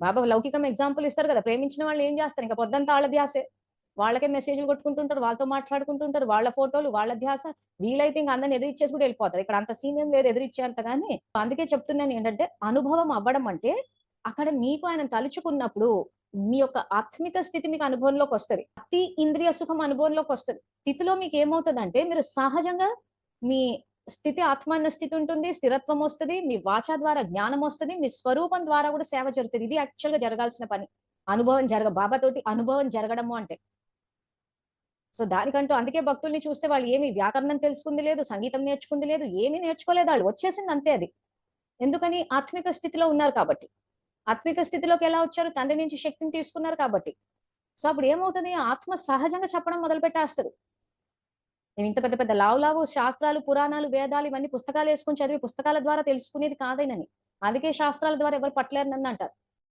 బాబా లౌకికం example ఇస్తారు కదా, ప్రేమించిన వాళ్ళు ఏం చేస్తారు, ఇంకా పొద్దంతా వాళ్ళ ధ్యాసే, వాళ్ళకే మెసేజ్లు కొట్టుకుంటుంటారు, వాళ్ళతో మాట్లాడుకుంటుంటారు, వాళ్ళ ఫోటోలు, వాళ్ళ ధ్యాస. వీలైతే ఇంకా అందరిని ఎదిరిచ్చేసి కూడా వెళ్ళిపోతారు. ఇక్కడ అంత సీనియం లేదు ఎదిరిచ్చేంత. కానీ అందుకే చెప్తున్నాను ఏంటంటే, అనుభవం అవ్వడం అంటే అక్కడ మీకు ఆయన తలుచుకున్నప్పుడు మీ యొక్క ఆత్మిక స్థితి మీకు అనుభవంలోకి వస్తుంది, అతి ఇంద్రియ సుఖం అనుభవంలోకి వస్తుంది. స్థితిలో మీకు ఏమవుతుందంటే మీరు సహజంగా మీ స్థితి ఆత్మాన్న స్థితి ఉంటుంది, స్థిరత్వం వస్తుంది, మీ వాచ ద్వారా జ్ఞానం వస్తుంది, మీ స్వరూపం ద్వారా కూడా సేవ జరుగుతుంది. ఇది యాక్చువల్ గా జరగాల్సిన పని. అనుభవం బాబా తోటి అనుభవం జరగడము అంటే. సో దానికంటూ అందుకే భక్తుల్ని చూస్తే వాళ్ళు ఏమి వ్యాకరణం తెలుసుకుంది లేదు, సంగీతం నేర్చుకుంది లేదు, ఏమీ నేర్చుకోలేదు, వాళ్ళు వచ్చేసింది అంతే అది. ఎందుకని? ఆత్మిక స్థితిలో ఉన్నారు కాబట్టి. ఆత్మిక స్థితిలోకి ఎలా వచ్చారు? తండ్రి నుంచి శక్తిని తీసుకున్నారు కాబట్టి. సో అప్పుడు ఏమవుతుంది? ఆత్మ సహజంగా చెప్పడం మొదలు పెట్టేస్తుంది. మేము ఇంత పెద్ద పెద్ద లావు శాస్త్రాలు, పురాణాలు, వేదాలు ఇవన్నీ పుస్తకాలు వేసుకుని చదివి పుస్తకాల ద్వారా తెలుసుకునేది కాదేనని. అందుకే శాస్త్రాల ద్వారా ఎవరు పట్టలేరు నన్ను అంటారు.